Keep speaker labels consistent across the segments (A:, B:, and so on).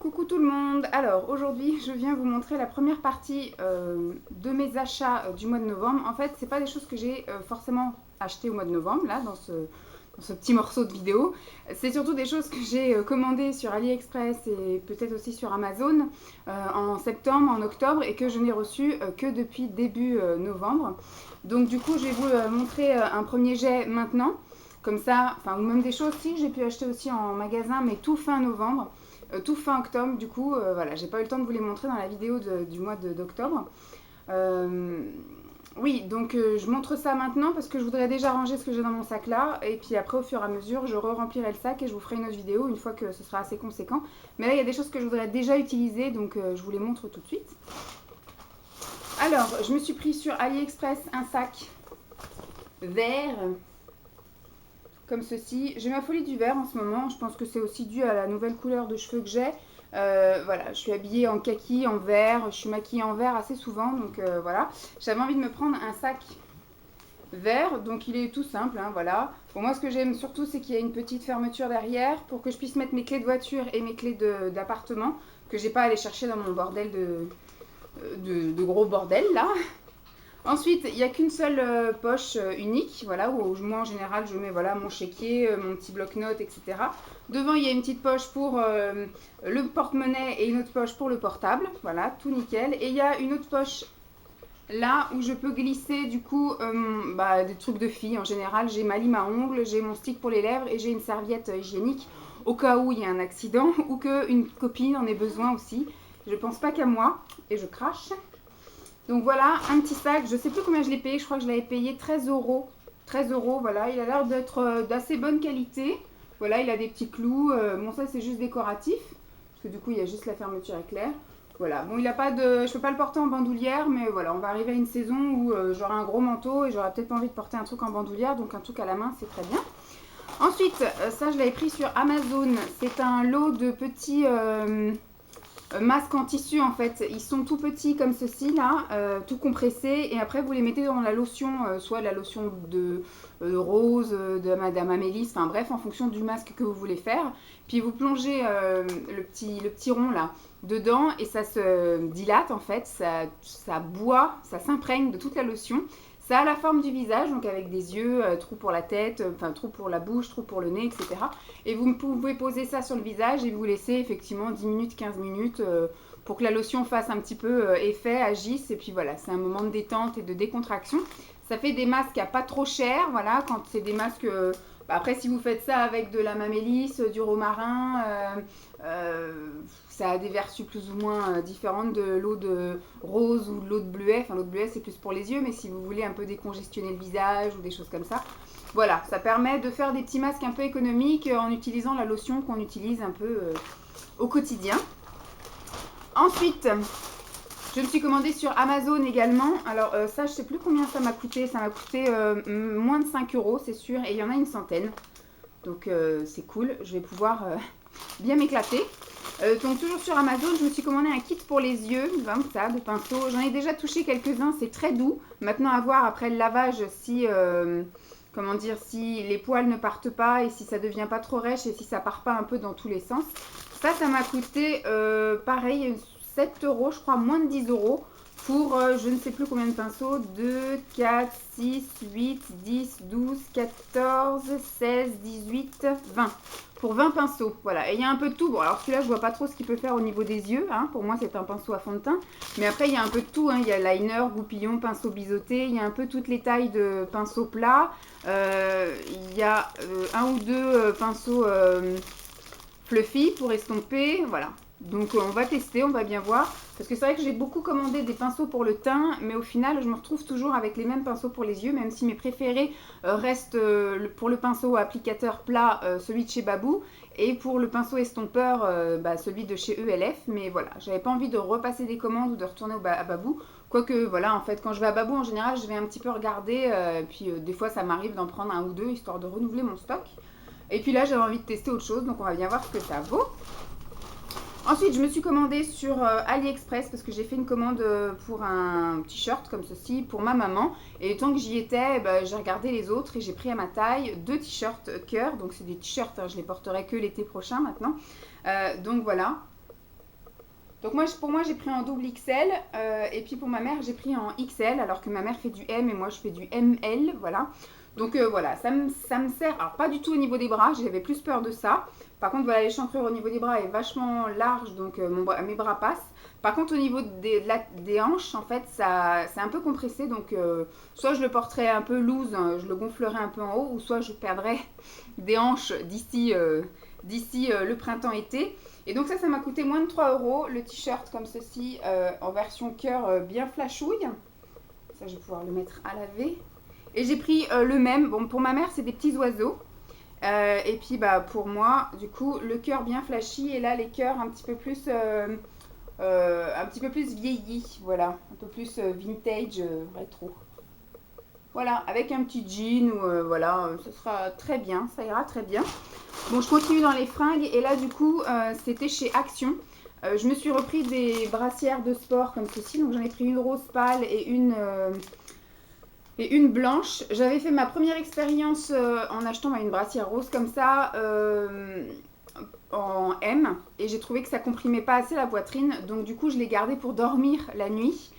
A: Coucou tout le monde. Alors aujourd'hui je viens vous montrer la première partie de mes achats du mois de novembre. En fait c'est pas des choses que j'ai forcément achetées au mois de novembre là dans ce petit morceau de vidéo. C'est surtout des choses que j'ai commandées sur AliExpress et peut-être aussi sur Amazon en septembre, en octobre et que je n'ai reçu que depuis début novembre. Donc du coup je vais vous montrer un premier jet maintenant. Comme ça, enfin ou même des choses si j'ai pu acheter aussi en magasin mais tout fin novembre. Tout fin octobre, du coup, voilà, j'ai pas eu le temps de vous les montrer dans la vidéo du mois d'octobre. Euh, oui, donc je montre ça maintenant parce que je voudrais déjà ranger ce que j'ai dans mon sac là. Et puis après, au fur et à mesure, je re-remplirai le sac et je vous ferai une autre vidéo une fois que ce sera assez conséquent. Mais là, il y a des choses que je voudrais déjà utiliser, donc je vous les montre tout de suite. Alors, je me suis pris sur AliExpress un sac vert comme ceci. J'ai ma folie du vert en ce moment, je pense que c'est aussi dû à la nouvelle couleur de cheveux que j'ai. Voilà, je suis habillée en kaki, en vert, je suis maquillée en vert assez souvent, donc voilà. J'avais envie de me prendre un sac vert, donc il est tout simple, hein, voilà. Pour moi, ce que j'aime surtout, c'est qu'il y a une petite fermeture derrière pour que je puisse mettre mes clés de voiture et mes clés d'appartement, que j'ai pas à aller chercher dans mon bordel de gros bordel là. Ensuite, il n'y a qu'une seule poche unique, voilà, où moi en général je mets voilà, mon chéquier, mon petit bloc-notes, etc. Devant, il y a une petite poche pour le porte-monnaie et une autre poche pour le portable, voilà, tout nickel. Et il y a une autre poche là où je peux glisser du coup des trucs de filles. En général, j'ai ma lime à ongles, j'ai mon stick pour les lèvres et j'ai une serviette hygiénique au cas où il y a un accident ou qu'une copine en ait besoin aussi. Je pense pas qu'à moi et je crache. Donc voilà, un petit sac, je sais plus combien je l'ai payé, je crois que je l'avais payé 13 euros. 13 euros, voilà, il a l'air d'être d'assez bonne qualité. Voilà, il a des petits clous, bon ça c'est juste décoratif, parce que du coup il y a juste la fermeture éclair. Voilà, bon il a pas de, je peux pas le porter en bandoulière, mais voilà, on va arriver à une saison où j'aurai un gros manteau et j'aurai peut-être pas envie de porter un truc en bandoulière, donc un truc à la main c'est très bien. Ensuite, ça je l'avais pris sur Amazon, c'est un lot de petits... masques en tissu en fait, ils sont tout petits comme ceci là, tout compressés et après vous les mettez dans la lotion, soit la lotion de rose, de Madame Amélis, enfin bref en fonction du masque que vous voulez faire, puis vous plongez le petit rond là dedans et ça se dilate en fait, ça boit, ça s'imprègne de toute la lotion. Ça a la forme du visage, donc avec des yeux, trou pour la tête, enfin trou pour la bouche, trou pour le nez, etc. Et vous pouvez poser ça sur le visage et vous laisser effectivement 10 minutes, 15 minutes pour que la lotion fasse un petit peu effet, agisse. Et puis voilà, c'est un moment de détente et de décontraction. Ça fait des masques à pas trop cher, voilà, quand c'est des masques... après, si vous faites ça avec de la mamélis, du romarin, ça a des vertus plus ou moins différentes de l'eau de rose ou de l'eau de bleuet. Enfin, l'eau de bleuet, c'est plus pour les yeux, mais si vous voulez un peu décongestionner le visage ou des choses comme ça, voilà, ça permet de faire des petits masques un peu économiques en utilisant la lotion qu'on utilise un peu au quotidien. Ensuite, je me suis commandé sur Amazon également. Alors ça, je sais plus combien ça m'a coûté. Ça m'a coûté moins de 5 euros, c'est sûr. Et il y en a une centaine. Donc c'est cool. Je vais pouvoir bien m'éclater. Donc toujours sur Amazon, je me suis commandé un kit pour les yeux, comme ça, de pinceaux. J'en ai déjà touché quelques-uns, c'est très doux. Maintenant à voir après le lavage si, comment dire, si les poils ne partent pas et si ça devient pas trop rêche et si ça part pas un peu dans tous les sens. Ça m'a coûté pareil 7 euros, je crois, moins de 10 euros pour je ne sais plus combien de pinceaux, 2, 4, 6, 8, 10, 12, 14, 16, 18, 20. Pour 20 pinceaux, voilà. Et il y a un peu de tout. Bon, alors celui-là, je vois pas trop ce qu'il peut faire au niveau des yeux. Hein. Pour moi, c'est un pinceau à fond de teint. Mais après, il y a un peu de tout. Hein. Il y a liner, goupillon, pinceau biseauté. Il y a un peu toutes les tailles de pinceaux plats. Il y a un ou deux pinceaux fluffy pour estomper. Voilà. Donc on va tester, on va bien voir. Parce que c'est vrai que j'ai beaucoup commandé des pinceaux pour le teint, mais au final je me retrouve toujours avec les mêmes pinceaux pour les yeux, même si mes préférés restent pour le pinceau applicateur plat, celui de chez Babou, et pour le pinceau estompeur, celui de chez ELF. Mais voilà, j'avais pas envie de repasser des commandes ou de retourner à Babou. Quoique voilà, en fait quand je vais à Babou en général je vais un petit peu regarder, puis des fois ça m'arrive d'en prendre un ou deux histoire de renouveler mon stock. Et puis là j'avais envie de tester autre chose, donc on va bien voir ce que ça vaut. Ensuite, je me suis commandée sur AliExpress parce que j'ai fait une commande pour un t-shirt comme ceci pour ma maman. Et tant que j'y étais, j'ai regardé les autres et j'ai pris à ma taille deux t-shirts cœur. Donc c'est des t-shirts, hein, je les porterai que l'été prochain maintenant. Donc voilà. Donc moi, pour moi, j'ai pris en double XL et puis pour ma mère, j'ai pris en XL alors que ma mère fait du M et moi, je fais du ML, voilà. Donc voilà, ça me sert, alors pas du tout au niveau des bras, j'avais plus peur de ça. Par contre, voilà, l'échancrure au niveau des bras est vachement large, donc mes bras passent. Par contre, au niveau des hanches, en fait, ça c'est un peu compressé, donc soit je le porterais un peu loose, je le gonflerais un peu en haut, ou soit je perdrais des hanches d'ici le printemps-été. Et donc ça m'a coûté moins de 3 euros, le t-shirt comme ceci, en version cœur bien flashouille. Ça, je vais pouvoir le mettre à laver. Et j'ai pris le même, bon pour ma mère c'est des petits oiseaux. Et puis bah pour moi, du coup, le cœur bien flashy et là les cœurs un petit peu plus vieillis, voilà, un peu plus vintage, rétro. Voilà, avec un petit jean ou voilà, ce sera très bien, ça ira très bien. Bon, je continue dans les fringues et là du coup, c'était chez Action. Je me suis repris des brassières de sport comme ceci, donc j'en ai pris une rose pâle et une blanche. J'avais fait ma première expérience en achetant une brassière rose comme ça en M et j'ai trouvé que ça comprimait pas assez la poitrine, donc du coup je l'ai gardée pour dormir la nuit.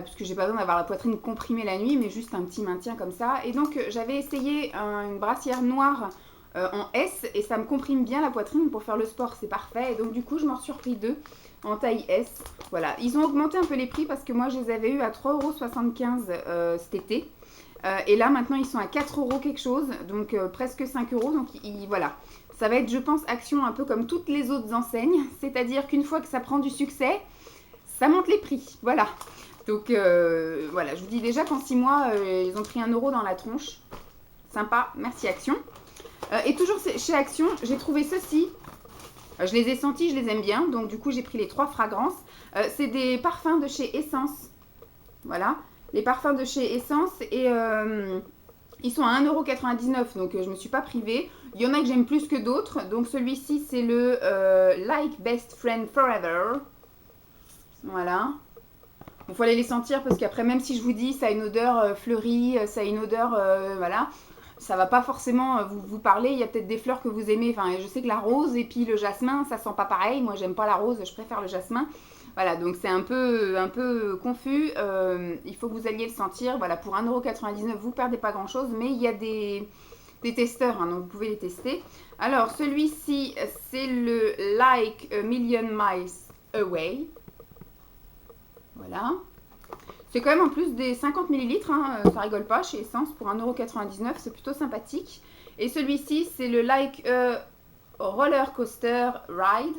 A: Puisque j'ai pas besoin d'avoir la poitrine comprimée la nuit, mais juste un petit maintien comme ça. Et donc j'avais essayé une brassière noire en S et ça me comprime bien la poitrine pour faire le sport, c'est parfait. Et donc du coup je m'en suis repris deux en taille S. Voilà, ils ont augmenté un peu les prix parce que moi je les avais eu à 3,75 € cet été. Et là maintenant ils sont à 4 € quelque chose, donc presque 5 €. Donc voilà, ça va être je pense Action un peu comme toutes les autres enseignes, c'est-à-dire qu'une fois que ça prend du succès, ça monte les prix, voilà. Donc voilà, je vous dis déjà qu'en 6 mois, ils ont pris 1 € dans la tronche. Sympa, merci Action. Et toujours chez Action, j'ai trouvé ceci. Je les ai sentis, je les aime bien. Donc du coup, j'ai pris les 3 fragrances. C'est des parfums de chez Essence. Voilà, les parfums de chez Essence. Et ils sont à 1,99 €. Donc je ne me suis pas privée. Il y en a que j'aime plus que d'autres. Donc celui-ci, c'est le Like Best Friend Forever. Voilà. Il faut aller les sentir parce qu'après, même si je vous dis ça a une odeur fleurie, ça a une odeur, voilà, ça va pas forcément vous parler. Il y a peut-être des fleurs que vous aimez. Enfin, je sais que la rose et puis le jasmin, ça sent pas pareil. Moi, j'aime pas la rose, je préfère le jasmin. Voilà, donc c'est un peu confus. Il faut que vous alliez le sentir. Voilà, pour 1,99 €, vous perdez pas grand-chose, mais il y a des testeurs, hein, donc vous pouvez les tester. Alors, celui-ci, c'est le Like a Million Miles Away. Voilà. C'est quand même en plus des 50 ml, hein, ça rigole pas, chez Essence pour 1,99 €, c'est plutôt sympathique. Et celui-ci, c'est le Like a Roller Coaster Ride.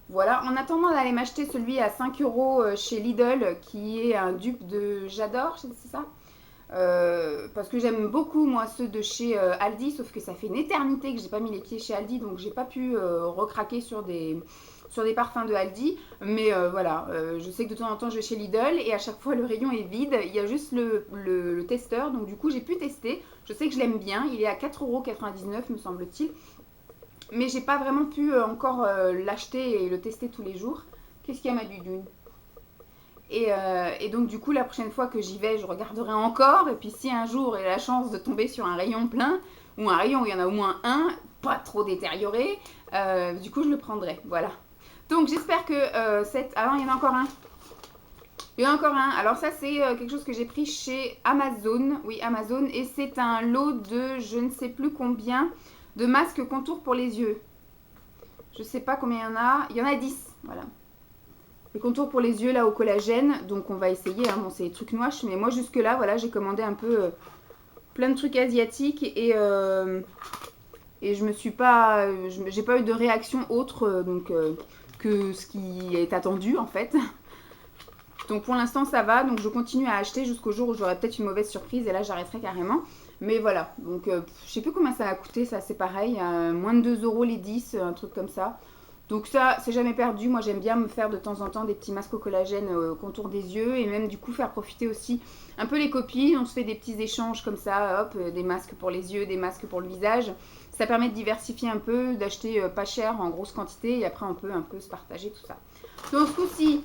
A: Voilà, en attendant d'aller m'acheter celui à 5 € chez Lidl, qui est un dupe de J'adore, c'est ça parce que j'aime beaucoup moi ceux de chez Aldi, sauf que ça fait une éternité que j'ai pas mis les pieds chez Aldi, donc j'ai pas pu recraquer sur des parfums de Aldi. Mais voilà, je sais que de temps en temps je vais chez Lidl et à chaque fois le rayon est vide, il y a juste le testeur, donc du coup j'ai pu tester. Je sais que je l'aime bien, il est à 4,99 € me semble-t-il, mais j'ai pas vraiment pu encore l'acheter et le tester tous les jours. Qu'est-ce qu'il y a ma dudune? Et donc du coup la prochaine fois que j'y vais je regarderai encore, et puis si un jour j'ai la chance de tomber sur un rayon plein ou un rayon où il y en a au moins un pas trop détérioré, du coup je le prendrai, voilà. Donc j'espère que ah non, il y en a encore un. Il y en a encore un. Alors ça c'est quelque chose que j'ai pris chez Amazon, oui Amazon, et c'est un lot de je ne sais plus combien de masques contour pour les yeux. Je sais pas combien il y en a 10, voilà. Les contours pour les yeux là au collagène, donc on va essayer, hein. Bon c'est des trucs noches, mais moi jusque là voilà j'ai commandé un peu plein de trucs asiatiques et je me suis pas, j'ai pas eu de réaction autre que ce qui est attendu en fait. Donc pour l'instant ça va, donc je continue à acheter jusqu'au jour où j'aurai peut-être une mauvaise surprise et là j'arrêterai carrément. Mais voilà, donc je sais plus combien ça a coûté, ça c'est pareil, moins de 2 € les 10, un truc comme ça. Donc ça, c'est jamais perdu. Moi, j'aime bien me faire de temps en temps des petits masques au collagène contour des yeux et même du coup faire profiter aussi un peu les copines. On se fait des petits échanges comme ça, hop, des masques pour les yeux, des masques pour le visage. Ça permet de diversifier un peu, d'acheter pas cher en grosse quantité et après on peut un peu se partager tout ça. Donc ce coup-ci,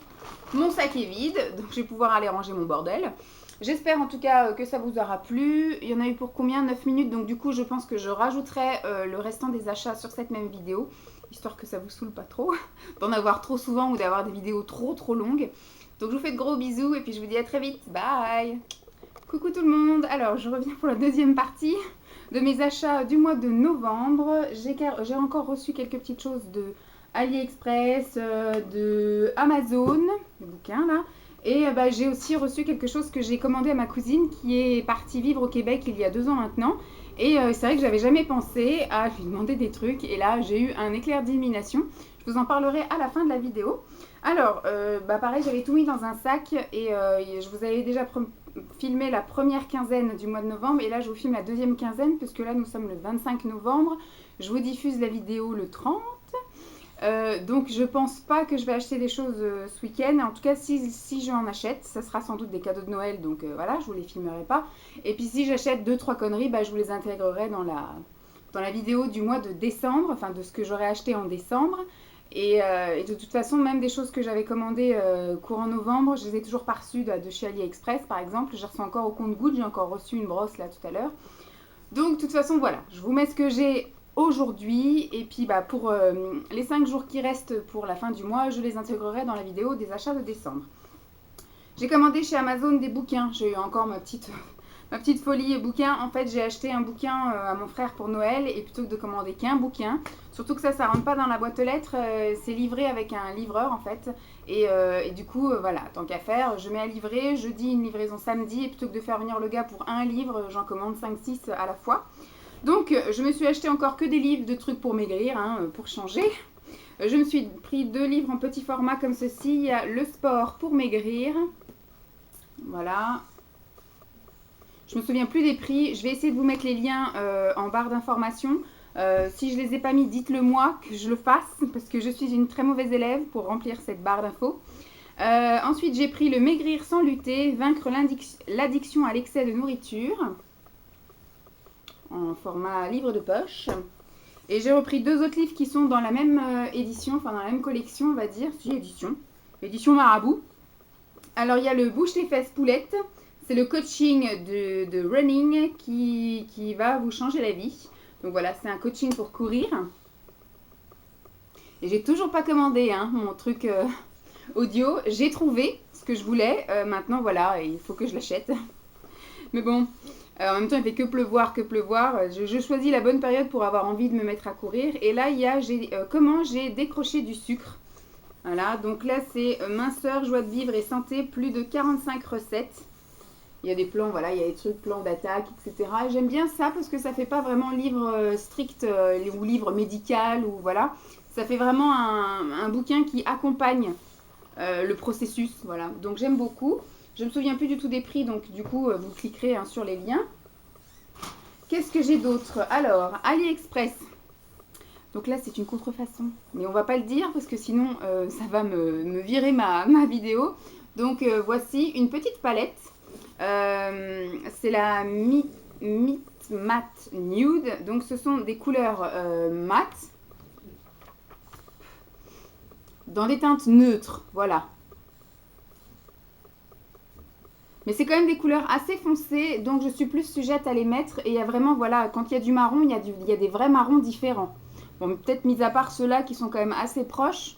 A: mon sac est vide, donc je vais pouvoir aller ranger mon bordel. J'espère en tout cas que ça vous aura plu. Il y en a eu pour combien? 9 minutes, donc du coup je pense que je rajouterai le restant des achats sur cette même vidéo. histoire que ça vous saoule pas trop, d'en avoir trop souvent ou d'avoir des vidéos trop longues. Donc je vous fais de gros bisous et puis je vous dis à très vite. Bye! Coucou tout le monde. Alors je reviens pour la deuxième partie de mes achats du mois de novembre. J'ai encore reçu quelques petites choses de AliExpress, de Amazon, le bouquin là. Et j'ai aussi reçu quelque chose que j'ai commandé à ma cousine qui est partie vivre au Québec il y a 2 ans maintenant. Et c'est vrai que j'avais jamais pensé à lui demander des trucs. Et là, j'ai eu un éclair d'illumination. Je vous en parlerai à la fin de la vidéo. Alors, pareil, j'avais tout mis dans un sac. Et je vous avais déjà filmé la première quinzaine du mois de novembre. Et là, je vous filme la deuxième quinzaine, puisque là, nous sommes le 25 novembre. Je vous diffuse la vidéo le 30. Donc je pense pas que je vais acheter des choses ce week-end. En tout cas, si j'en achète, ça sera sans doute des cadeaux de Noël. Donc voilà, je vous les filmerai pas. Et puis si j'achète 2-3 conneries, je vous les intégrerai dans la vidéo du mois de décembre. Enfin, de ce que j'aurais acheté en décembre. Et de toute façon, même des choses que j'avais commandées courant novembre, je les ai toujours pas reçues de chez AliExpress, par exemple. J'ai reçu encore au compte-gouttes. J'ai encore reçu une brosse là tout à l'heure. Donc de toute façon, voilà. Je vous mets ce que j'ai aujourd'hui, et puis pour les 5 jours qui restent pour la fin du mois, je les intégrerai dans la vidéo des achats de décembre. J'ai commandé chez Amazon des bouquins. J'ai eu encore ma petite folie bouquin. En fait, j'ai acheté un bouquin à mon frère pour Noël, et plutôt que de commander qu'un bouquin, surtout que ça rentre pas dans la boîte aux lettres, c'est livré avec un livreur en fait. Et du coup, voilà, tant qu'à faire, je mets à livrer, jeudi une livraison samedi, et plutôt que de faire venir le gars pour un livre, j'en commande 5-6 à la fois. Donc, je me suis acheté encore que des livres de trucs pour maigrir, pour changer. Je me suis pris 2 livres en petit format comme ceci. Il y a Le sport pour maigrir. Voilà. Je me souviens plus des prix. Je vais essayer de vous mettre les liens en barre d'informations. Si je ne les ai pas mis, dites-le moi que je le fasse, parce que je suis une très mauvaise élève pour remplir cette barre d'infos. Ensuite, j'ai pris Le maigrir sans lutter, vaincre l'addiction à l'excès de nourriture, en format livre de poche. Et j'ai repris 2 autres livres qui sont dans la même édition, enfin dans la même collection, on va dire. Si, édition Marabout. Alors, il y a le Bouche les fesses poulette. C'est le coaching de running qui va vous changer la vie. Donc voilà, c'est un coaching pour courir. Et j'ai toujours pas commandé mon truc audio. J'ai trouvé ce que je voulais. Maintenant, voilà, il faut que je l'achète. Mais bon, en même temps, il fait que pleuvoir. Je choisis la bonne période pour avoir envie de me mettre à courir. Et là, il y a comment j'ai décroché du sucre. Voilà, donc là, c'est minceur, joie de vivre et santé, plus de 45 recettes. Il y a des plans, voilà, il y a des trucs, plans d'attaque, etc. J'aime bien ça parce que ça fait pas vraiment livre strict ou livre médical ou voilà. Ça fait vraiment un bouquin qui accompagne le processus, voilà. Donc j'aime beaucoup. Je ne me souviens plus du tout des prix, donc du coup, vous cliquerez sur les liens. Qu'est-ce que j'ai d'autre? Alors, AliExpress. Donc là, c'est une contrefaçon. Mais on va pas le dire parce que sinon, ça va me virer ma vidéo. Donc voici une petite palette. C'est la Meet Matte Nude. Donc ce sont des couleurs mat dans des teintes neutres. Voilà. Mais c'est quand même des couleurs assez foncées, donc je suis plus sujette à les mettre. Et il y a vraiment, voilà, quand il y a du marron, il y a des vrais marrons différents. Bon, peut-être mis à part ceux-là qui sont quand même assez proches.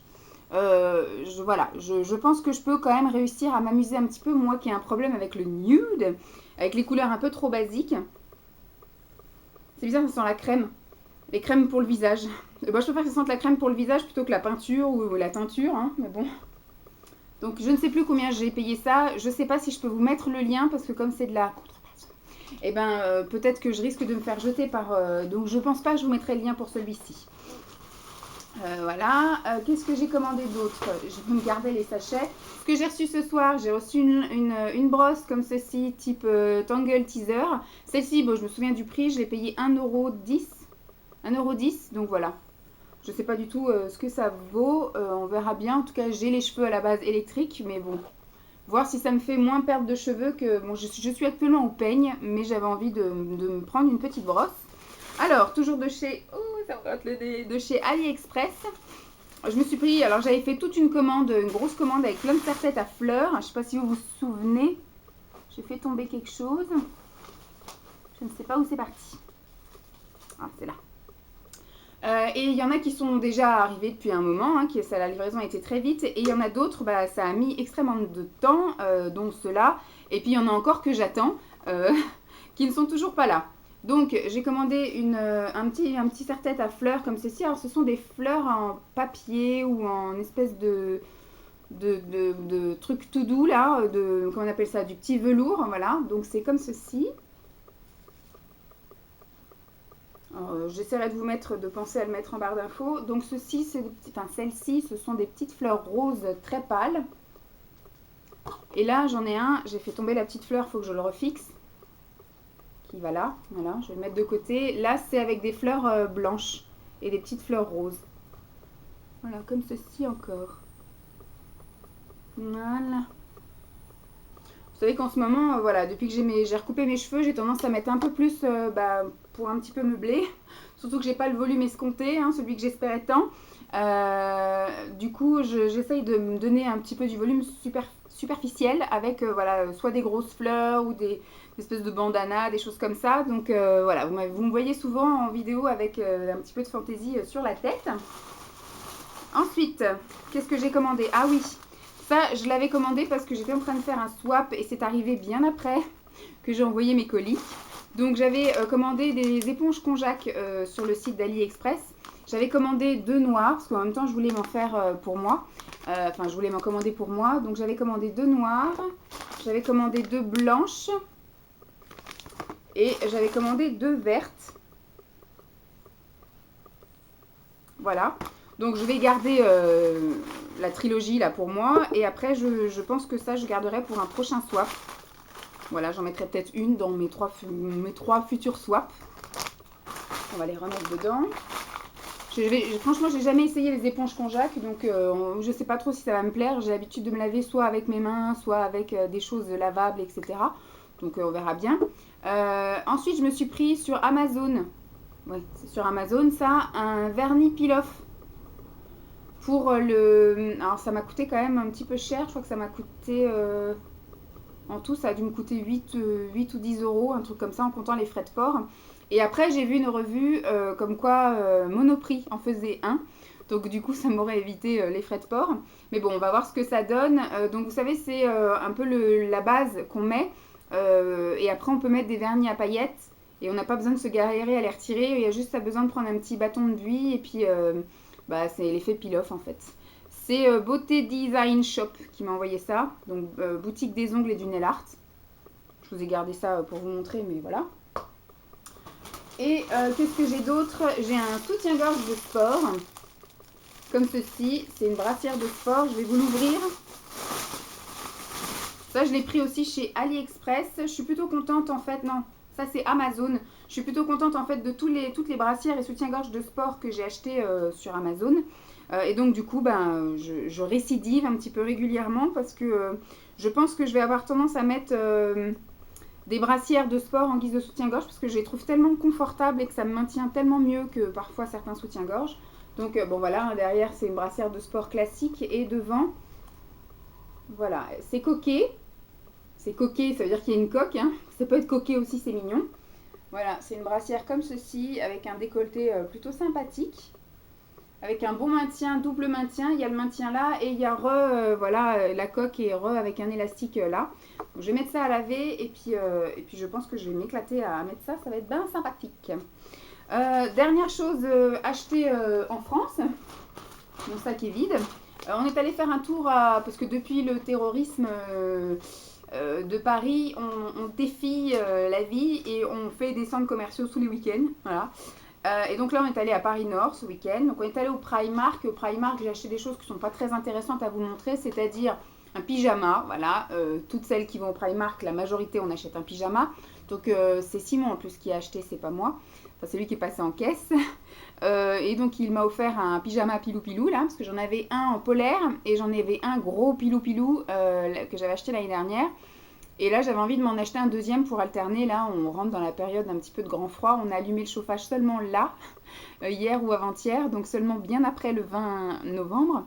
A: Je pense que je peux quand même réussir à m'amuser un petit peu, moi qui ai un problème avec le nude, avec les couleurs un peu trop basiques. C'est bizarre, ça sent la crème. Les crèmes pour le visage. Je préfère que ça sente la crème pour le visage plutôt que la peinture ou la teinture, mais bon. Donc je ne sais plus combien j'ai payé ça. Je ne sais pas si je peux vous mettre le lien parce que comme c'est de la contrefaçon, peut-être que je risque de me faire jeter par... donc je pense pas que je vous mettrai le lien pour celui-ci. Voilà. Qu'est-ce que j'ai commandé d'autre? Je vais me garder les sachets. Ce que j'ai reçu ce soir, j'ai reçu une brosse comme ceci, type Tangle Teaser. Celle-ci, je me souviens du prix, je l'ai payé 1,10 €. 1,10 €, donc voilà. Je ne sais pas du tout ce que ça vaut, on verra bien. En tout cas, j'ai les cheveux à la base électriques, mais bon, voir si ça me fait moins perdre de cheveux que... Bon, je suis actuellement au peigne, mais j'avais envie de me prendre une petite brosse. Alors, toujours de chez... Oh, ça me gratte le nez. De chez AliExpress. Je me suis pris... Alors, j'avais fait toute une commande, une grosse commande avec plein de serre-têtes à fleurs. Je ne sais pas si vous vous souvenez. J'ai fait tomber quelque chose. Je ne sais pas où c'est parti. Ah, c'est là. Et il y en a qui sont déjà arrivés depuis un moment, hein, la livraison a été très vite. Et il y en a d'autres, bah, ça a mis extrêmement de temps, dont ceux-là. Et puis il y en a encore que j'attends, qui ne sont toujours pas là. Donc j'ai commandé un petit serre-tête à fleurs comme ceci. Alors ce sont des fleurs en papier ou en espèce de truc tout doux là, comment on appelle ça, du petit velours, voilà. Donc c'est comme ceci. J'essaierai de penser à le mettre en barre d'infos. Donc ceci, celles-ci, ce sont des petites fleurs roses très pâles. Et là, j'en ai un, j'ai fait tomber la petite fleur, il faut que je le refixe. Qui va là, voilà, je vais le mettre de côté. Là, c'est avec des fleurs blanches et des petites fleurs roses. Voilà, comme ceci encore. Voilà. Vous savez qu'en ce moment, voilà, depuis que j'ai recoupé mes cheveux, j'ai tendance à mettre un peu plus pour un petit peu meubler. Surtout que j'ai pas le volume escompté, hein, celui que j'espérais tant. Du coup, j'essaye de me donner un petit peu du volume superficiel avec voilà, soit des grosses fleurs ou des espèces de bandanas, des choses comme ça. Donc voilà, vous me voyez souvent en vidéo avec un petit peu de fantaisie sur la tête. Ensuite, qu'est-ce que j'ai commandé? Ah oui, ça, je l'avais commandé parce que j'étais en train de faire un swap et c'est arrivé bien après que j'ai envoyé mes colis. Donc j'avais commandé des éponges konjac sur le site d'AliExpress. J'avais commandé 2 noirs parce qu'en même temps je voulais m'en faire pour moi. Enfin, je voulais m'en commander pour moi. Donc j'avais commandé 2 noirs. J'avais commandé 2 blanches. Et j'avais commandé 2 vertes. Voilà. Donc je vais garder la trilogie là pour moi. Et après je pense que ça je garderai pour un prochain swap. Voilà, j'en mettrai peut-être une dans mes trois futurs swaps. On va les remettre dedans. Franchement, j'ai jamais essayé les éponges konjac, donc je sais pas trop si ça va me plaire. J'ai l'habitude de me laver soit avec mes mains, soit avec des choses lavables, etc. Donc on verra bien. Ensuite, je me suis pris sur Amazon. Ouais, c'est sur Amazon ça, un vernis peel-off. Alors ça m'a coûté quand même un petit peu cher. Je crois que ça m'a coûté... En tout, ça a dû me coûter 8 ou 10 euros, un truc comme ça, en comptant les frais de port. Et après, j'ai vu une revue comme quoi Monoprix en faisait un. Donc du coup, ça m'aurait évité les frais de port. Mais bon, on va voir ce que ça donne. Donc vous savez, c'est un peu la base qu'on met. Et après, on peut mettre des vernis à paillettes. Et on n'a pas besoin de se galérer à les retirer. Il y a juste besoin de prendre un petit bâton de buis. Et puis, c'est l'effet peel-off en fait. C'est Beauté Design Shop qui m'a envoyé ça. Donc, boutique des ongles et du nail art. Je vous ai gardé ça pour vous montrer, mais voilà. Et qu'est-ce que j'ai d'autre? J'ai un soutien-gorge de sport. Comme ceci. C'est une brassière de sport. Je vais vous l'ouvrir. Ça, je l'ai pris aussi chez AliExpress. Je suis plutôt contente en fait. Non, ça c'est Amazon. Je suis plutôt contente en fait de toutes les brassières et soutiens-gorge de sport que j'ai acheté sur Amazon. Et donc du coup, je récidive un petit peu régulièrement parce que je pense que je vais avoir tendance à mettre des brassières de sport en guise de soutien-gorge parce que je les trouve tellement confortables et que ça me maintient tellement mieux que parfois certains soutiens-gorge. Donc bon voilà, derrière c'est une brassière de sport classique et devant, voilà, c'est coquet. C'est coquet, ça veut dire qu'il y a une coque, hein. Ça peut être coquet aussi, c'est mignon. Voilà, c'est une brassière comme ceci avec un décolleté plutôt sympathique. Avec un bon maintien, double maintien, il y a le maintien là et il y a voilà, la coque est avec un élastique là. Donc, je vais mettre ça à laver et puis je pense que je vais m'éclater à mettre ça, ça va être bien sympathique. Dernière chose achetée en France, mon sac est vide. On est allé faire un tour parce que depuis le terrorisme de Paris, on défie la vie et on fait des centres commerciaux tous les week-ends. Voilà. Et donc là, on est allé à Paris Nord ce week-end. Donc on est allé au Primark. Au Primark, j'ai acheté des choses qui ne sont pas très intéressantes à vous montrer, c'est-à-dire un pyjama. Voilà, toutes celles qui vont au Primark, la majorité, on achète un pyjama. Donc c'est Simon en plus qui a acheté, c'est pas moi. Enfin, c'est lui qui est passé en caisse. Et donc il m'a offert un pyjama pilou-pilou là, parce que j'en avais un en polaire et j'en avais un gros pilou-pilou que j'avais acheté l'année dernière. Et là, j'avais envie de m'en acheter un deuxième pour alterner. Là, on rentre dans la période d'un petit peu de grand froid. On a allumé le chauffage seulement là, hier ou avant-hier, donc seulement bien après le 20 novembre.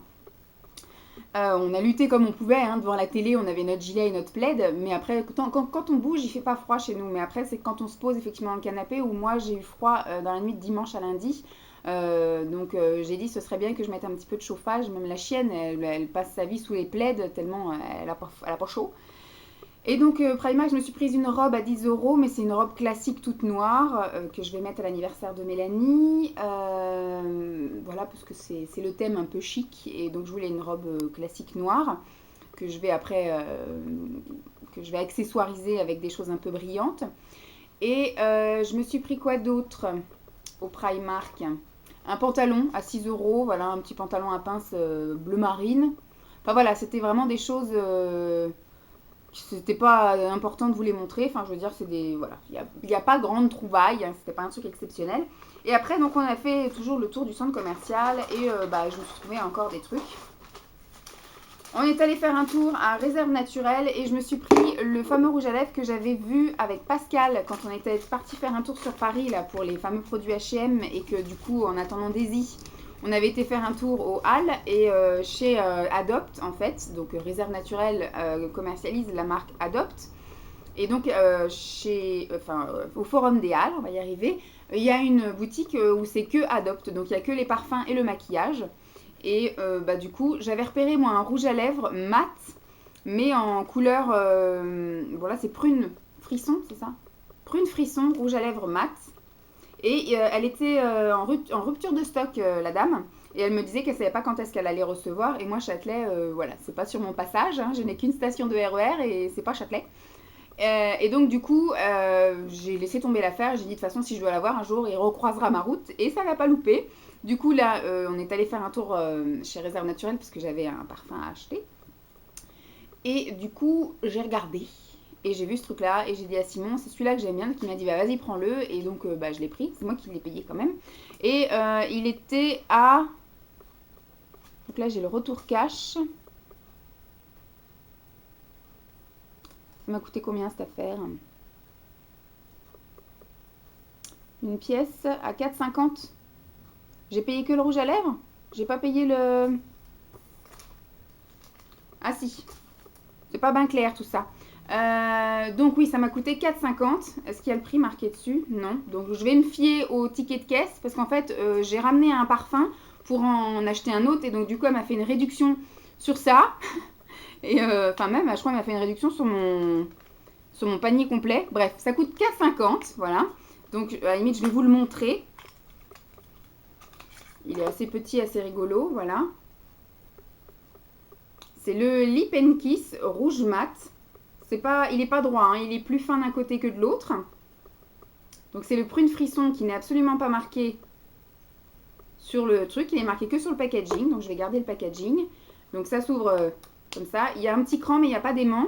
A: On a lutté comme on pouvait, hein, devant la télé, on avait notre gilet et notre plaid, mais après, quand on bouge, il fait pas froid chez nous. Mais après, c'est quand on se pose effectivement dans le canapé où moi, j'ai eu froid dans la nuit de dimanche à lundi. J'ai dit ce serait bien que je mette un petit peu de chauffage. Même la chienne, elle passe sa vie sous les plaids tellement elle a pas chaud. Et donc, Primark, je me suis prise une robe à 10 euros, mais c'est une robe classique toute noire que je vais mettre à l'anniversaire de Mélanie. Voilà, parce que c'est le thème un peu chic. Et donc, je voulais une robe classique noire que je vais après que je vais accessoiriser avec des choses un peu brillantes. Et je me suis pris quoi d'autre au Primark? Un pantalon à 6 euros, voilà, un petit pantalon à pince bleu marine. Enfin voilà, c'était vraiment des choses c'était pas important de vous les montrer. Enfin, je veux dire, c'est des. Voilà. Il y a pas grande trouvaille. Hein, c'était pas un truc exceptionnel. Et après, donc, on a fait toujours le tour du centre commercial. Et je me suis trouvé encore des trucs. On est allé faire un tour à Réserve Naturelle. Et je me suis pris le fameux rouge à lèvres que j'avais vu avec Pascal quand on était parti faire un tour sur Paris là, pour les fameux produits H&M. Et que du coup, en attendant Daisy, on avait été faire un tour au Halles et chez Adopt en fait, donc Réserve Naturelle commercialise la marque Adopt. Et donc au Forum des Halles, on va y arriver, il y a une boutique où c'est que Adopt, donc il n'y a que les parfums et le maquillage. Et du coup, j'avais repéré moi un rouge à lèvres mat, mais en couleur, voilà c'est prune frisson, c'est ça? Prune frisson, rouge à lèvres mat. Et elle était en rupture de stock, la dame. Et elle me disait qu'elle ne savait pas quand est-ce qu'elle allait recevoir. Et moi, Châtelet, voilà, c'est pas sur mon passage. Hein, je n'ai qu'une station de RER et c'est pas Châtelet. Et donc, du coup, j'ai laissé tomber l'affaire. J'ai dit, de toute façon, si je dois la voir un jour, il recroisera ma route. Et ça l'a pas loupé. Du coup, là, on est allé faire un tour chez Réserve Naturelle parce que j'avais un parfum à acheter. Et du coup, j'ai regardé. Et j'ai vu ce truc là et j'ai dit à Simon, c'est celui-là que j'aime bien, qui m'a dit bah vas-y prends-le, et donc je l'ai pris, c'est moi qui l'ai payé quand même. Et il était à, donc là j'ai le retour cash, ça m'a coûté combien cette affaire? Une pièce à 4,50. J'ai payé que le rouge à lèvres, j'ai pas payé le, ah si, c'est pas bien clair tout ça. Donc oui, ça m'a coûté 4,50. Est-ce qu'il y a le prix marqué dessus? Non. Donc je vais me fier au ticket de caisse parce qu'en fait, j'ai ramené un parfum pour en acheter un autre et donc du coup, elle m'a fait une réduction sur ça. Et enfin même, je crois qu'elle m'a fait une réduction sur mon panier complet. Bref, ça coûte 4,50. Voilà. Donc à la limite, je vais vous le montrer. Il est assez petit, assez rigolo. Voilà. C'est le Lip & Kiss rouge mat. Il n'est pas droit, hein, il est plus fin d'un côté que de l'autre. Donc c'est le prune frisson qui n'est absolument pas marqué sur le truc, il est marqué que sur le packaging, donc je vais garder le packaging. Donc ça s'ouvre comme ça, il y a un petit cran mais il n'y a pas d'aimant.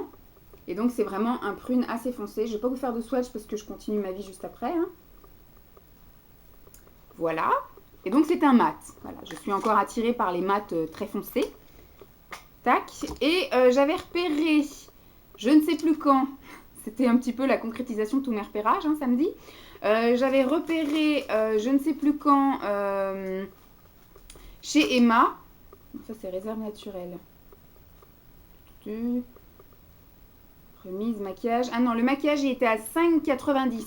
A: Et donc c'est vraiment un prune assez foncé. Je ne vais pas vous faire de swatch parce que je continue ma vie juste après. Hein. Voilà. Et donc c'est un mat. Voilà, je suis encore attirée par les mats très foncés. Tac. Et j'avais repéré... Je ne sais plus quand, c'était un petit peu la concrétisation de tous mes repérages, hein, samedi. J'avais repéré, je ne sais plus quand, chez Emma. Ça, c'est Réserve Naturelle. Remise, maquillage. Ah non, le maquillage, il était à 5,90.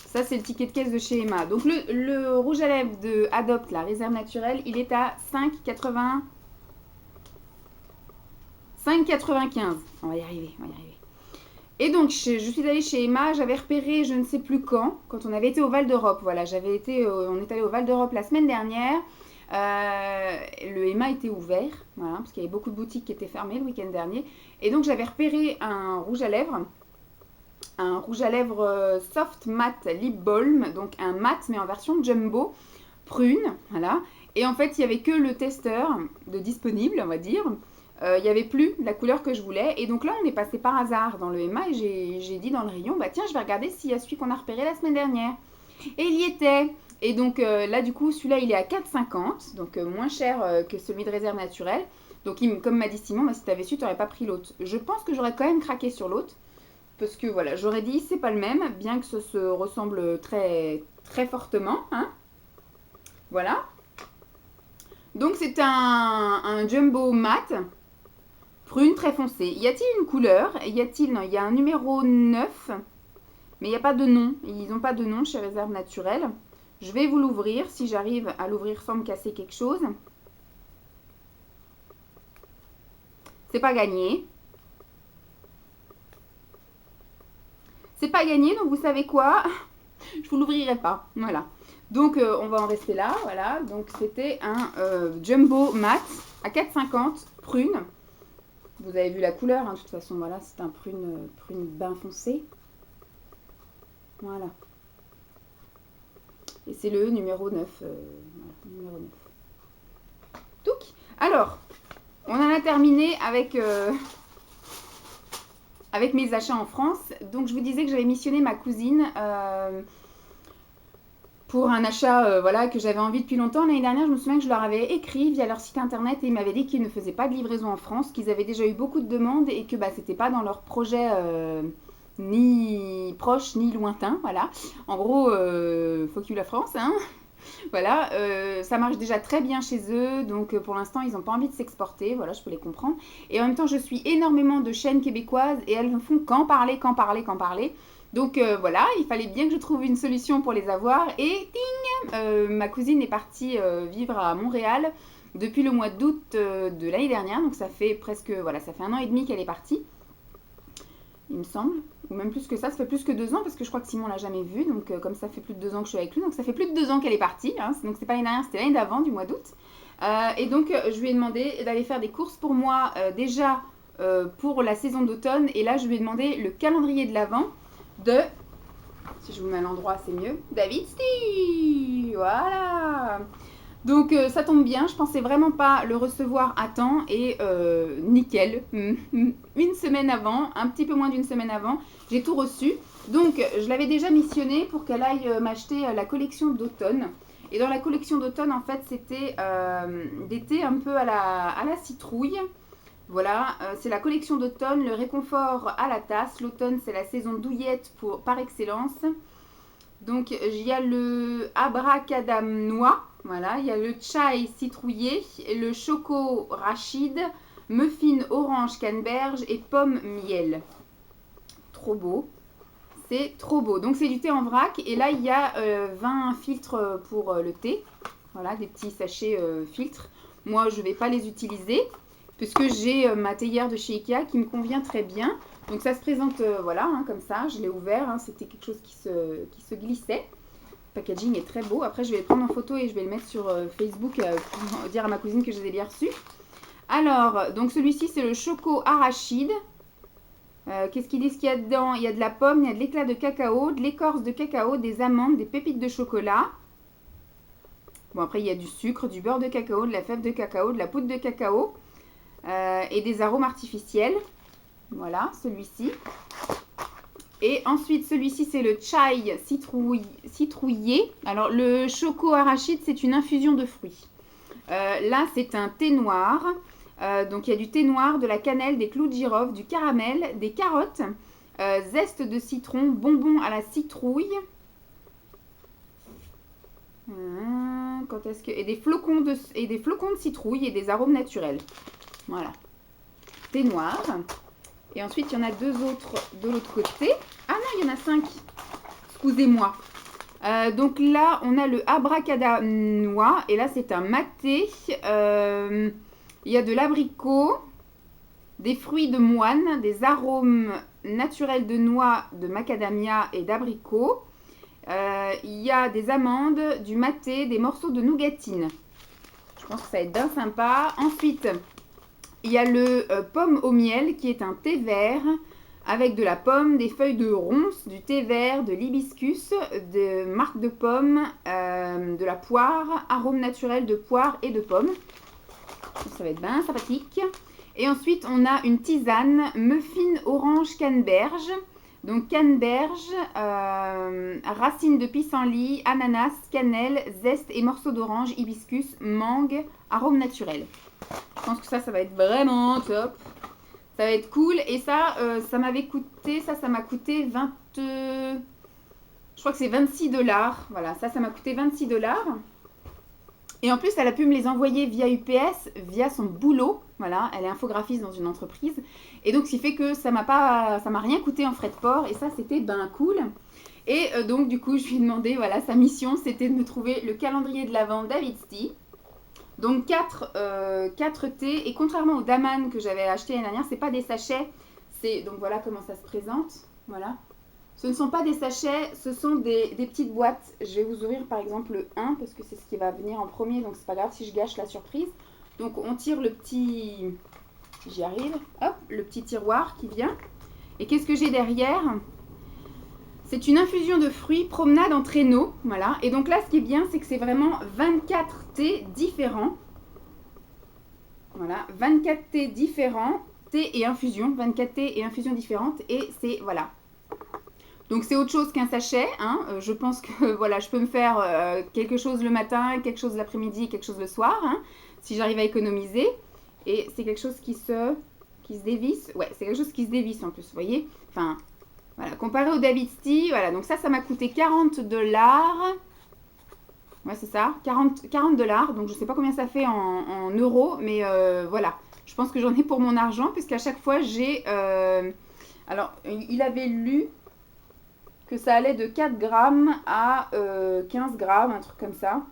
A: Ça, c'est le ticket de caisse de chez Emma. Donc, le rouge à lèvres de Adopt, la Réserve Naturelle, il est à 5,80. 5,95. On va y arriver, on va y arriver. Et donc, je suis allée chez Emma, j'avais repéré, je ne sais plus quand on avait été au Val d'Europe. Voilà, on est allé au Val d'Europe la semaine dernière. Le Emma était ouvert, voilà, parce qu'il y avait beaucoup de boutiques qui étaient fermées le week-end dernier. Et donc, j'avais repéré un rouge à lèvres soft matte lip balm, donc un mat mais en version jumbo, prune, voilà. Et en fait, il n'y avait que le testeur de disponible, on va dire. Il n'y avait plus la couleur que je voulais. Et donc là, on est passé par hasard dans le Emma et j'ai dit dans le rayon, bah tiens, je vais regarder s'il y a celui qu'on a repéré la semaine dernière. Et il y était. Et donc là, du coup, celui-là, il est à 4,50, donc moins cher que celui de Réserve Naturelle. Donc, comme m'a dit Simon, bah, si tu avais su, tu n'aurais pas pris l'autre. Je pense que j'aurais quand même craqué sur l'autre. Parce que voilà, j'aurais dit, c'est pas le même, bien que ça se ressemble très, très fortement. Hein. Voilà. Donc, c'est un jumbo mat. Prune très foncée. Y a-t-il une couleur? Non, il y a un numéro 9, mais il n'y a pas de nom. Ils n'ont pas de nom chez Réserve Naturelle. Je vais vous l'ouvrir, si j'arrive à l'ouvrir sans me casser quelque chose. C'est pas gagné. C'est pas gagné, donc vous savez quoi? Je vous l'ouvrirai pas, voilà. Donc on va en rester là, voilà. Donc c'était un Jumbo Mat à 4,50 prune. Vous avez vu la couleur, hein, de toute façon, voilà, c'est un prune bain foncé. Voilà. Et c'est le numéro 9. Voilà, numéro 9. Touc. Alors, on en a terminé avec mes achats en France. Donc je vous disais que j'avais missionné ma cousine pour un achat voilà, que j'avais envie depuis longtemps. L'année dernière, je me souviens que je leur avais écrit via leur site internet et ils m'avaient dit qu'ils ne faisaient pas de livraison en France, qu'ils avaient déjà eu beaucoup de demandes et que c'était pas dans leur projet ni proche ni lointain. Voilà. En gros, fuck you la France, hein. Voilà, ça marche déjà très bien chez eux, donc pour l'instant ils n'ont pas envie de s'exporter, voilà, je peux les comprendre. Et en même temps je suis énormément de chaînes québécoises et elles ne font qu'en parler, qu'en parler, qu'en parler. Donc voilà, il fallait bien que je trouve une solution pour les avoir. Et ding, ma cousine est partie vivre à Montréal depuis le mois d'août de l'année dernière, donc ça fait presque, voilà, ça fait 1 an et demi qu'elle est partie. Il me semble, ou même plus que ça fait plus que 2 ans, parce que je crois que Simon l'a jamais vue, donc comme ça fait plus de 2 ans que je suis avec lui, donc ça fait plus de 2 ans qu'elle est partie, hein, donc c'est pas l'année dernière, c'était l'année d'avant, du mois d'août. Et donc je lui ai demandé d'aller faire des courses pour moi, déjà pour la saison d'automne, et là je lui ai demandé le calendrier de l'Avent de, si je vous mets à l'endroit c'est mieux, David Steve, voilà. Donc ça tombe bien, je pensais vraiment pas le recevoir à temps et nickel, une semaine avant, un petit peu moins d'une semaine avant, j'ai tout reçu. Donc je l'avais déjà missionné pour qu'elle aille m'acheter la collection d'automne. Et dans la collection d'automne, en fait, c'était des thés un peu à la citrouille. Voilà, c'est la collection d'automne, le réconfort à la tasse. L'automne, c'est la saison douillette par excellence. Donc il y a le abracadam noix. Voilà, il y a le chai citrouillé, le choco rachid, muffin orange canneberge et pomme miel. Trop beau. C'est trop beau. Donc c'est du thé en vrac. Et là, il y a 20 filtres pour le thé. Voilà, des petits sachets filtres. Moi, je ne vais pas les utiliser puisque j'ai ma théière de chez Ikea qui me convient très bien. Donc ça se présente, voilà, hein, comme ça. Je l'ai ouvert. Hein, c'était quelque chose qui se glissait. Le packaging est très beau. Après, je vais le prendre en photo et je vais le mettre sur Facebook pour dire à ma cousine que je les ai bien reçus. Alors, donc celui-ci, c'est le choco arachide. Qu'est-ce qu'ils disent qu'il y a dedans? Il y a de la pomme, il y a de l'éclat de cacao, de l'écorce de cacao, des amandes, des pépites de chocolat. Bon, après, il y a du sucre, du beurre de cacao, de la fève de cacao, de la poudre de cacao et des arômes artificiels. Voilà, celui-ci. Et ensuite, celui-ci, c'est le chai citrouillé. Alors, le choco arachide, c'est une infusion de fruits. Là, c'est un thé noir. Donc, il y a du thé noir, de la cannelle, des clous de girofle, du caramel, des carottes, zeste de citron, bonbons à la citrouille. Et des flocons de citrouille et des arômes naturels. Voilà. Thé noir. Et ensuite, il y en a 2 autres de l'autre côté. Ah non, il y en a 5. Excusez-moi. Donc là, on a le abracadabra noix. Et là, c'est un maté. Il y a de l'abricot, des fruits de moine, des arômes naturels de noix, de macadamia et d'abricot. Il y a des amandes, du maté, des morceaux de nougatine. Je pense que ça va être bien sympa. Ensuite, il y a le pomme au miel qui est un thé vert avec de la pomme, des feuilles de ronce, du thé vert, de l'hibiscus, de marc de pomme, de la poire, arôme naturel de poire et de pomme. Ça va être bien sympathique. Et ensuite, on a une tisane muffin orange canneberge. Donc canneberge, racines de pissenlit, ananas, cannelle, zeste et morceaux d'orange, hibiscus, mangue, arôme naturel. Je pense que ça va être vraiment top. Ça va être cool. Et ça, ça m'avait coûté, ça m'a coûté 20... je crois que c'est 26 $. Voilà, ça m'a coûté 26 $. Et en plus, elle a pu me les envoyer via UPS, via son boulot. Voilà, elle est infographiste dans une entreprise. Et donc, ce qui fait que ça m'a rien coûté en frais de port. Et ça, c'était ben cool. Et donc du coup je lui ai demandé, voilà, sa mission c'était de me trouver le calendrier de l'Avent David's Tea. Donc 4 thés, et contrairement au Daman que j'avais acheté l'année dernière, c'est pas des sachets, c'est, donc voilà comment ça se présente, voilà. Ce ne sont pas des sachets, ce sont des petites boîtes. Je vais vous ouvrir par exemple le 1 parce que c'est ce qui va venir en premier, donc c'est pas grave si je gâche la surprise. Donc on tire le petit, j'y arrive, hop, le petit tiroir qui vient. Et qu'est-ce que j'ai derrière? C'est une infusion de fruits, promenade en traîneau, voilà. Et donc là, ce qui est bien, c'est que c'est vraiment 24 thés différents. Voilà, 24 thés différents, thés et infusions, 24 thés et infusions différentes. Et c'est, voilà. Donc c'est autre chose qu'un sachet, hein. Je pense que voilà, je peux me faire quelque chose le matin, quelque chose l'après-midi, quelque chose le soir, hein, si j'arrive à économiser. Et c'est quelque chose qui se dévisse. Ouais, c'est quelque chose qui se dévisse en plus, vous voyez. Enfin, voilà, comparé au David's Tea, voilà, donc ça m'a coûté 40$. Ouais, c'est ça, 40$. Donc je sais pas combien ça fait en euros, mais voilà. Je pense que j'en ai pour mon argent, puisqu'à chaque fois j'ai... alors, il avait lu que ça allait de 4 grammes à 15 grammes, un truc comme ça.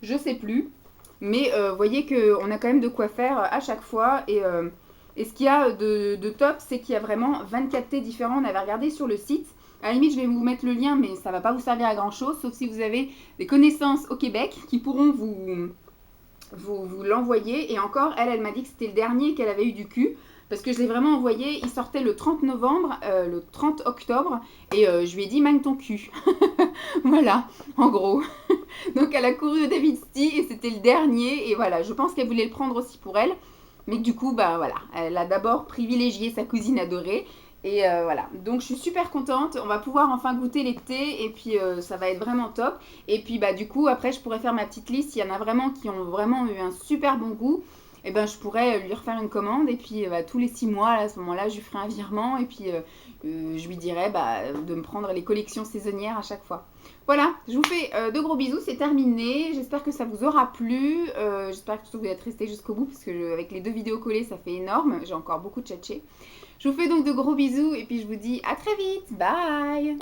A: Je sais plus. Mais vous voyez qu'on a quand même de quoi faire à chaque fois. Et ce qu'il y a de top, c'est qu'il y a vraiment 24 thés différents. On avait regardé sur le site. À la limite, je vais vous mettre le lien, mais ça ne va pas vous servir à grand chose, sauf si vous avez des connaissances au Québec qui pourront vous l'envoyer. Et encore, elle m'a dit que c'était le dernier qu'elle avait eu du cul. Parce que je l'ai vraiment envoyé, il sortait le 30 novembre, le 30 octobre, et je lui ai dit, magne ton cul. Voilà, en gros. Donc elle a couru au David's Tea et c'était le dernier. Et voilà, je pense qu'elle voulait le prendre aussi pour elle. Mais du coup, bah voilà, elle a d'abord privilégié sa cousine adorée. Et voilà, donc je suis super contente. On va pouvoir enfin goûter les thés et puis ça va être vraiment top. Et puis bah du coup, après je pourrais faire ma petite liste. Il y en a vraiment qui ont vraiment eu un super bon goût. Et ben je pourrais lui refaire une commande. Et puis bah, tous les 6 mois, à ce moment-là, je lui ferai un virement. Et puis je lui dirai bah, de me prendre les collections saisonnières à chaque fois. Voilà, je vous fais de gros bisous, c'est terminé. J'espère que ça vous aura plu. J'espère que vous êtes restés jusqu'au bout parce que avec les 2 vidéos collées, ça fait énorme. J'ai encore beaucoup de tchatché. Je vous fais donc de gros bisous et puis je vous dis à très vite. Bye!